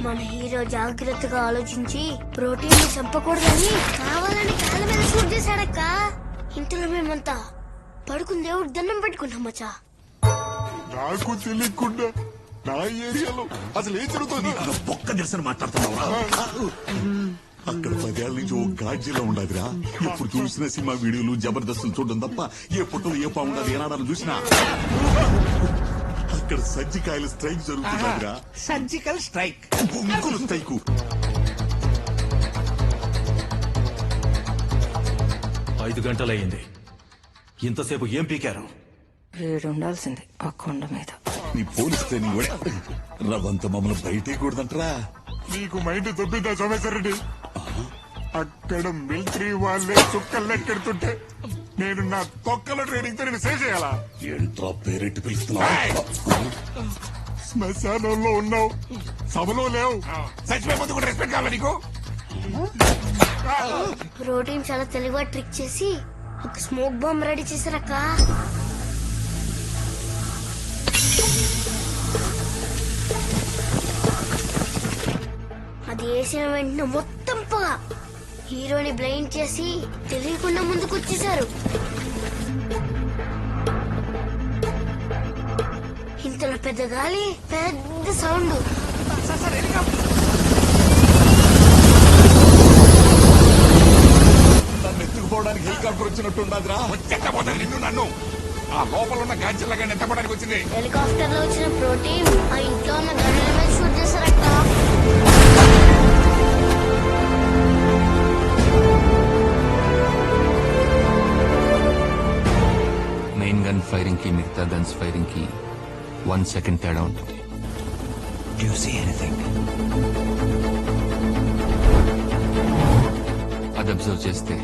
మన హీరో జాగ్రత్తగా ఆలోచించి ప్రోటీన్ ని చంపకూడదని కావాలని కాళ్ళ మీద షూట్ చేశాడక్క. ఇంతలో మేమంతా పడుకుని దేవుడు దండం పెట్టుకున్నాం మచ్చా. నాకు తెలియకుండా నా ఏరియాలో అసలు ఏం జరుగుతుంది? ఒక్క నిరసన మాట్లాడుతున్నావురా? అక్కడ 10 ఏళ్ల నుంచి ఓ గాడ్జిలా ఉండదురా. ఎప్పుడు చూసిన సినిమా వీడియోలు జబర్దస్తులు చూడడం తప్ప ఏ పుట్టలు ఏ బాగుండదు ఏనాడాలు చూసినా. అక్కడ సజ్జికాయల స్ట్రైక్ జరుగుతుందిరా. సర్జికల్ స్ట్రైక్, బొంగులు స్ట్రైకు. 5 గంటలయ్యింది. ఇంతసేపు ఏం పీకారు? ఉండాల్సింది ఆ కొండ మీద. నీ పోలీస్ ట్రైనింగ్ కూడా రవంత మమ్మల్ని బయటే కూడదంటరా. నీకు మైండ్ తొప్పిందా సోమేశ్వర రెడ్డి? అక్కడ మిలిటరీ వాళ్ళే చుక్కలు లెక్కెడుతుంటే నేను నా తొక్కల ట్రైనింగ్ తో నేను సేవ్ చేయాలా? ఏంట్రా పేరెట్టి పిలుస్తున్నావు? శ్మశానంలో ఉన్నావు, సభలో లేవు. చచ్చిపోయే ముందు కూడా రెస్పెక్ట్ కావాలి నీకు. ప్రోటీన్ చాలా తెలివిగా ట్రిక్ చేసి ఒక స్మోక్ బాంబ్ రెడీ చేశారక్క. అది వేసిన వెంటనే మొత్తం పొగ. హీరోని బ్లైండ్ చేసి తెలియకుండా ముందుకు వచ్చేసారు. ఇంతలో పెద్ద గాలి, పెద్ద సౌండ్. నన్ను ఎత్తుకుపోవడానికి హెలికాప్టర్ వచ్చినట్టుండదురా. వచ్చేటపోతాను నిన్ను నన్ను. ఆ లోపల ఉన్న గాంచెల్లాగా నెత్తపడానికి వచ్చింది. హెలికాప్టర్ లో వచ్చిన ప్రోటీన్ ఆ ఇంట్లో ఉన్న గన్నుల మీద షూట్ చేశారక్క. మెయిన్ గన్ ఫైరింగ్ కి మిగతా గన్స్ ఫైరింగ్ కి 1 సెకండ్ తేడా ఉంటుంది. Do you see anything? అది అబ్జర్వ్ చేస్తే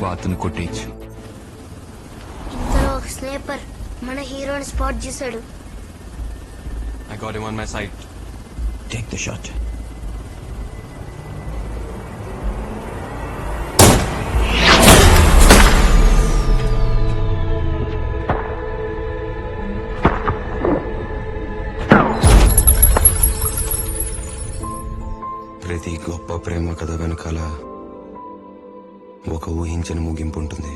వాతుని కొట్టేయచ్చు. ఇంతలో ఒక స్నేపర్ మన హీరోని స్పాట్ చేశాడు. I got him on my side. Take the shot. ప్రతి గొప్ప ప్రేమ కథ వెనకాల ఒక ఊహించని ముగింపు ఉంటుంది.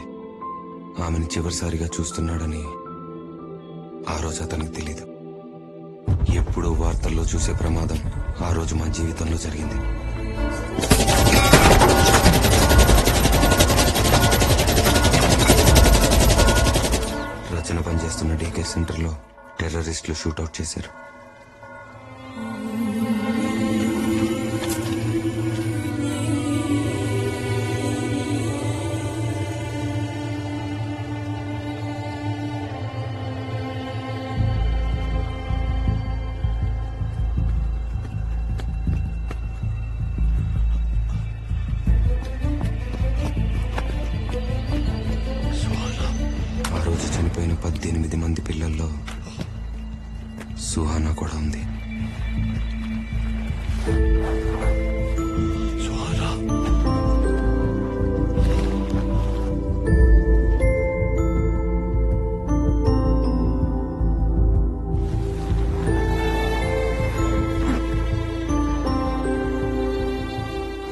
ఆమెను చివరిసారిగా చూస్తున్నాడని ఆ రోజు అతనికి తెలీదు. ఎప్పుడో వార్తల్లో చూసే ప్రమాదం ఆ రోజు మా జీవితంలో జరిగింది. రచన పనిచేస్తున్న డీకే సెంటర్లో టెర్రరిస్టులు షూటౌట్ చేశారు. ఆ రోజు చనిపోయిన 18 మంది పిల్లల్లో సుహానా కూడా ఉంది.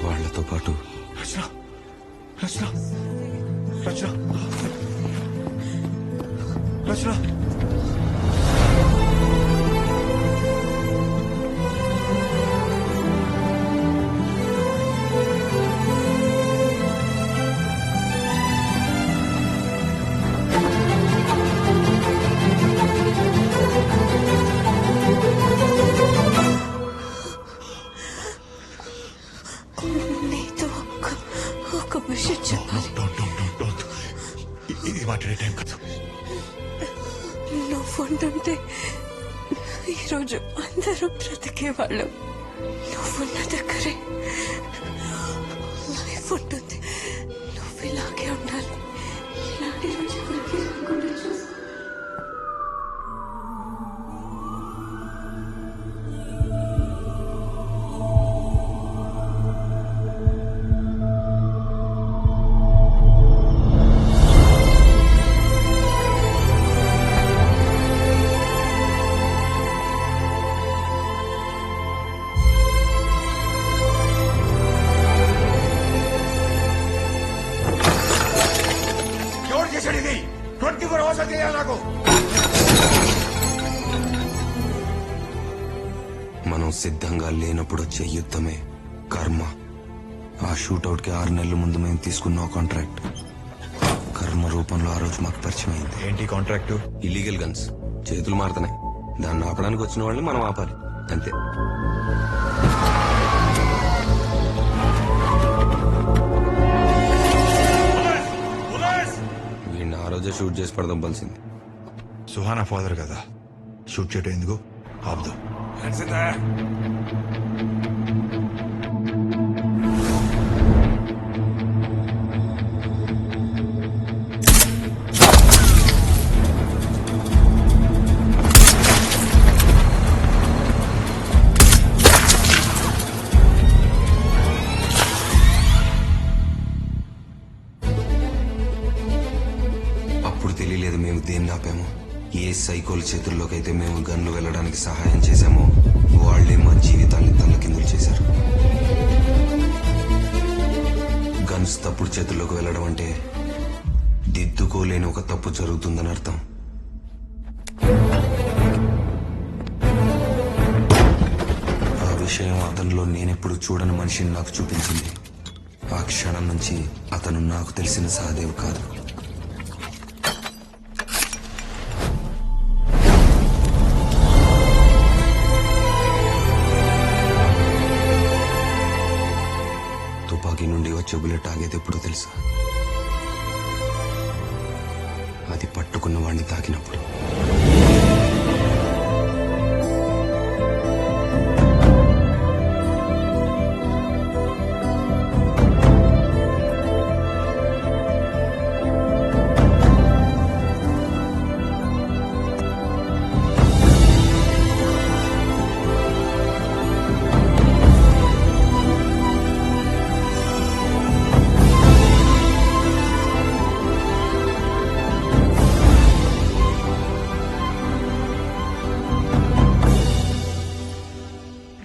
వాళ్లతో పాటు రచన రచన రచన రచన నీతో ఒక విషయం చెప్పాలి. ఇది మాట్లాడే టైం కాదు. నువ్వు ఉంటుంటే ఈరోజు అందరూ బ్రతికేవాళ్ళు. నువ్వున్న దగ్గరే లైఫ్ ఉంటుంది. నువ్వు ఇలాగే ఉండాలి. ఇలాంటి రోజు ఎవరికీ రాకుండా చూసుకో. మనం సిద్ధంగా లేనప్పుడు వచ్చే యుద్ధమే కర్మ. ఆ షూట్అవుట్ కి 6 నెలల ముందు మేము తీసుకున్న కాంట్రాక్ట్ కర్మ రూపంలో ఆ రోజు మాకు పరిచయం అయింది. ఏంటి కాంట్రాక్టు? Illegal guns. చేతులు మారుతున్నాయి, దాన్ని ఆపడానికి వచ్చిన వాళ్ళని మనం ఆపాలి అంతే. వీడిని ఆ రోజే షూట్ చేసి పడదొబ్బాల్సింది. సుహానా ఫాదర్ కదా, షూట్ చేయడం ఎందుకు? ఆపుదాం. అప్పుడు తెలియలేదు మేము దేన్ని ఆపాము. ఏ సైకోల చేతుల్లోకి అయితే మేము గన్లు వెళ్ళడానికి సహాయం చేశామో వాళ్లే మా జీవితాల్ని తల్లకిందులు చేశారు. గన్స్ తప్పుడు చేతుల్లోకి వెళ్ళడం అంటే దిద్దుకోలేని ఒక తప్పు జరుగుతుందని అర్థం. ఆ విషయం అతనిలో నేనెప్పుడు చూడని మనిషిని నాకు చూపించింది. ఆ క్షణం నుంచి అతను నాకు తెలిసిన సహదేవ్ కాదు. తుపాకీ నుండి వచ్చే బుల్లెట్ ఆగేది ఎప్పుడో తెలుసా? అది పట్టుకున్న వాడిని తాకినప్పుడు.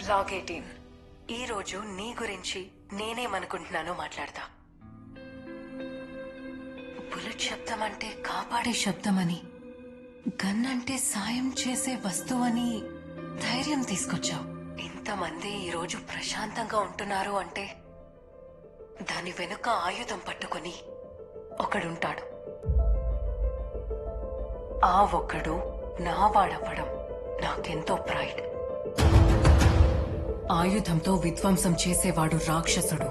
లాగ్ 18. ఈ రోజు నీ గురించి నేనేమనుకుంటున్నానో మాట్లాడతా. బుల్లెట్ శబ్దం అంటే కాపాడే శబ్దమని, గన్ అంటే సాయం చేసే వస్తువని ధైర్యం తీసుకొచ్చావు. ఇంతమంది ఈ రోజు ప్రశాంతంగా ఉంటున్నారు అంటే దాని వెనుక ఆయుధం పట్టుకొని ఒకడుంటాడు. ఆ ఒక్కడు నా వాడవ్వడం నాకెంతో ప్రైడ్. ఆయుధంతో విధ్వంసం చేసేవాడు రాక్షసుడు,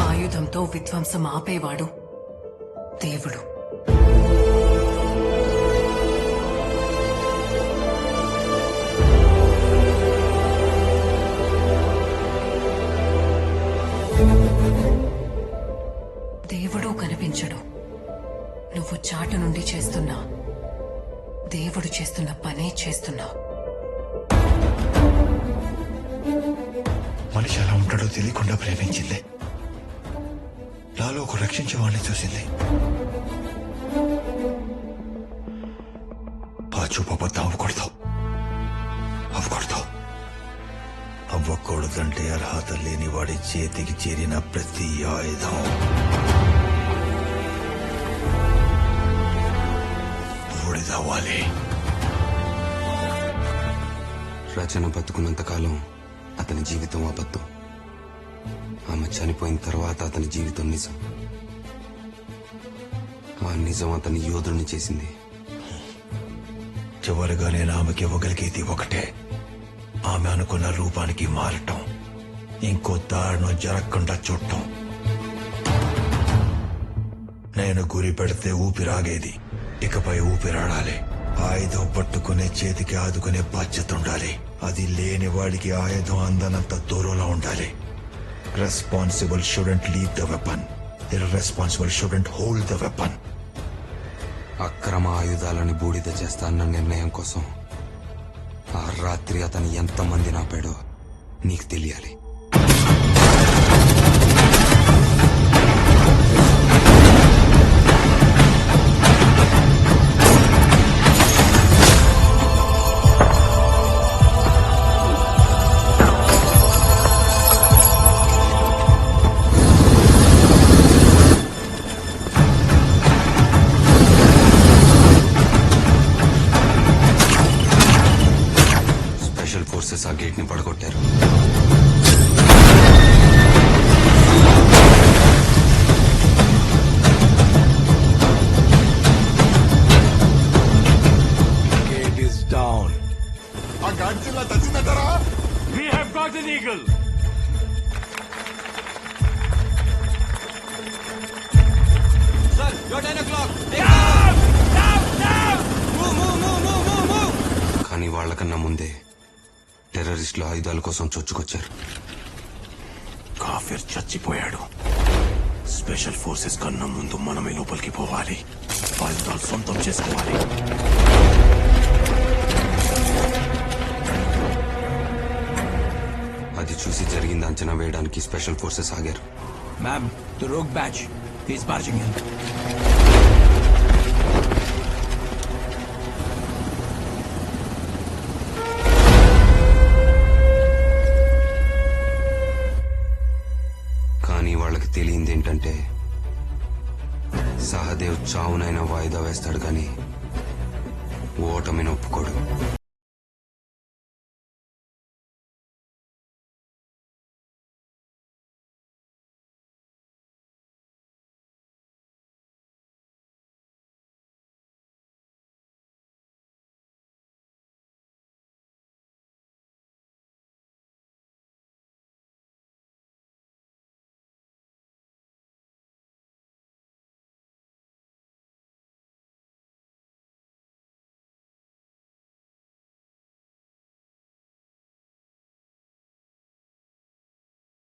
ఆయుధంతో విధ్వంసం ఆపేవాడు దేవుడు. దేవుడు కనిపించడు. నువ్వు చాటు నుండి చేస్తున్నా దేవుడు చేస్తున్న పనే చేస్తున్నావు. మనిషి ఎలా ఉంటాడో తెలియకుండా ప్రేమించింది. నాలో ఒక రక్షించేవాడిని చూసింది. ఆ చూపబద్దాం అవ్వకూడదు. అవ్వకూడదంటే అర్హత లేని వాడి చేతికి చేరిన ప్రతి ఆయుధం బూడిదవ్వాలి. రచన బతుకున్నంత కాలం అతని జీవితం అబద్ధం. ఆమె చనిపోయిన తర్వాత అతని జీవితం నిజం. ఆ నిజం అతని యోధుడిని చేసింది. చివరిగా నేను ఆమెకి ఇవ్వగలిగేది ఒకటే, ఆమె అనుకున్న రూపానికి మారటం, ఇంకో దారుణం జరగకుండా చూడటం. నేను గురి పెడితే ఊపిరాగేది, ఇకపై ఊపిరాడాలి. ఆయుధం పట్టుకునే చేతికి ఆదుకునే బాధ్యత ఉండాలి. అది లేని వాడికి ఆయుధం అందనంత దూరంలో ఉండాలి. Responsible student leave the weapon, irresponsible student hold the weapon. అక్రమ ఆయుధాలను బూడిద చేస్తాన్న నిర్ణయం కోసం ఆ రాత్రి అతను ఎంతమంది నాపాడో నీకు తెలియాలి. స్పెషల్ ఫోర్సెస్ ఆ గేట్ ని పడగొట్టారు. Gate is down. ఆ Godzilla చచ్చిందంటారా? We have got an eagle. Sir, you're 10 o'clock. కానీ వాళ్ళకన్నా ముందే టెర్రరిస్టులు ఆయుధాల కోసం చొచ్చుకొచ్చారు. కాఫీర్ చచ్చిపోయాడు. స్పెషల్ ఫోర్సెస్ కన్నా ముందు మనమే లోపలికి పోవాలి. ఆయుధాలు సొంతం చేసుకోవాలి. అది చూసి జరిగింది అంచనా వేయడానికి స్పెషల్ ఫోర్సెస్ ఆగారు. Ma'am, the rogue batch. He's barging in. కానీ వాళ్ళకి తెలియంది ఏంటంటే సహదేవ్ చావునైనా వాయిదా వేస్తాడు కానీ ఓటమిని ఒప్పుకోడు.